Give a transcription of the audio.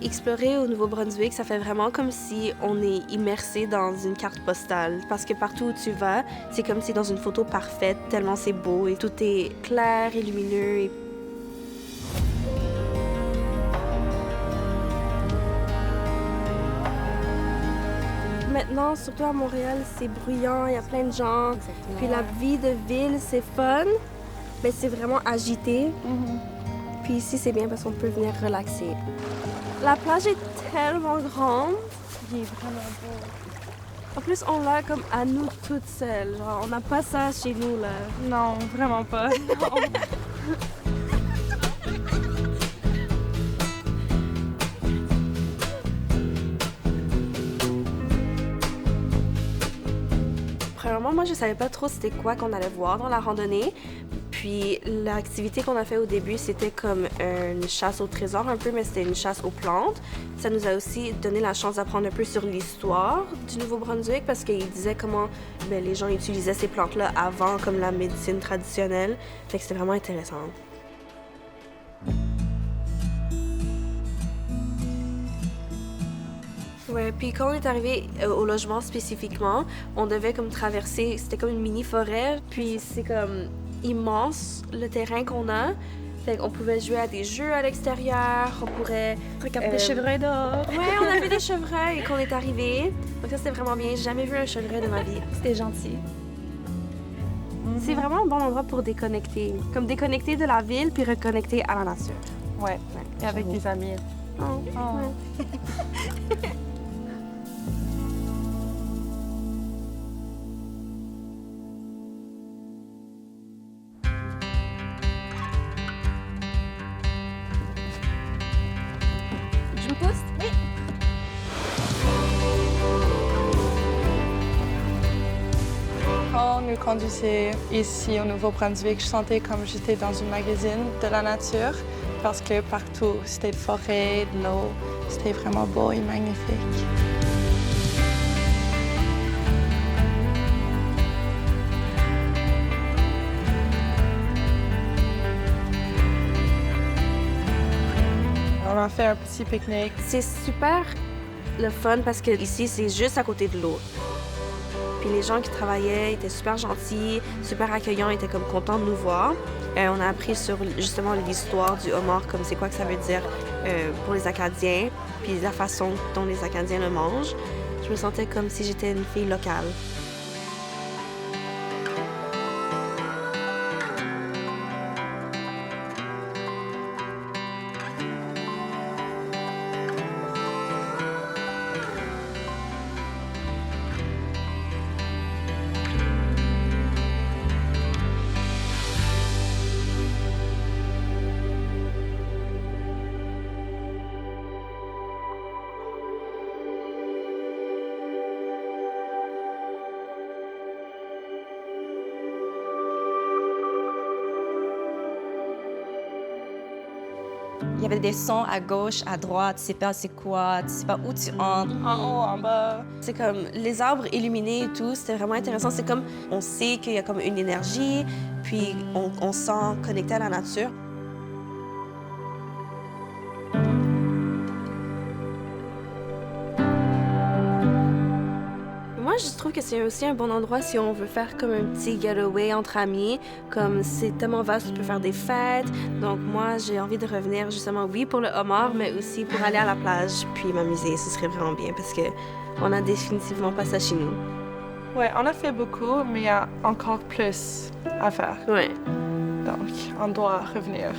Explorer au Nouveau-Brunswick, ça fait vraiment comme si on est immersé dans une carte postale. Parce que partout où tu vas, c'est comme si dans une photo parfaite, tellement c'est beau et tout est clair et lumineux. Maintenant, surtout à Montréal, c'est bruyant, il y a plein de gens. Exactement. Puis la vie de ville, c'est fun, mais c'est vraiment agité. Puis ici, c'est bien parce qu'on peut venir relaxer. La plage est tellement grande. Il est vraiment beau. En plus, on l'a comme à nous toutes seules. Genre, on n'a pas ça chez nous, là. Non, vraiment pas. Non. Premièrement, moi, je savais pas trop c'était quoi qu'on allait voir dans la randonnée. Puis l'activité qu'on a fait au début, c'était comme une chasse au trésor un peu, mais c'était une chasse aux plantes. Ça nous a aussi donné la chance d'apprendre un peu sur l'histoire du Nouveau-Brunswick parce qu'il disait comment les gens utilisaient ces plantes-là avant comme la médecine traditionnelle. Fait que c'était vraiment intéressant. Ouais, puis quand on est arrivé au logement spécifiquement, on devait comme traverser, c'était comme une mini-forêt, puis c'est comme immense le terrain qu'on a. Fait qu'on pouvait jouer à des jeux à l'extérieur, on pourrait... Regarde des chevreuils dehors. Ouais, on a vu des chevreuils quand on est arrivé. Donc ça, c'était vraiment bien. J'ai jamais vu un chevreuil de ma vie. C'était gentil. C'est vraiment un bon endroit pour déconnecter. Comme déconnecter de la ville, puis reconnecter à la nature. Ouais, et avec des amis. Oh. Oh. Je me pousse? Oui. Quand on nous conduisait ici au Nouveau-Brunswick, je sentais comme j'étais dans une magazine de la nature parce que partout, c'était de forêt, de l'eau. C'était vraiment beau et magnifique. On a fait un petit pique-nique. C'est super le fun parce que ici, c'est juste à côté de l'eau. Puis les gens qui travaillaient étaient super gentils, super accueillants, étaient comme contents de nous voir. On a appris sur justement l'histoire du homard, comme c'est quoi que ça veut dire pour les Acadiens, puis la façon dont les Acadiens le mangent. Je me sentais comme si j'étais une fille locale. Il y avait des sons à gauche, à droite, tu sais pas c'est quoi, tu sais pas où tu entres. En haut, en bas. C'est comme les arbres illuminés et tout, c'était vraiment intéressant. C'est comme, on sait qu'il y a comme une énergie, puis on se sent connecté à la nature. Moi, je trouve que c'est aussi un bon endroit si on veut faire comme un petit getaway entre amis. Comme c'est tellement vaste, tu peux faire des fêtes. Donc moi, j'ai envie de revenir justement, oui, pour le homard, mais aussi pour aller à la plage puis m'amuser. Ce serait vraiment bien parce que on a définitivement pas ça chez nous. Ouais, on a fait beaucoup, mais il y a encore plus à faire. Ouais. Donc, on doit revenir.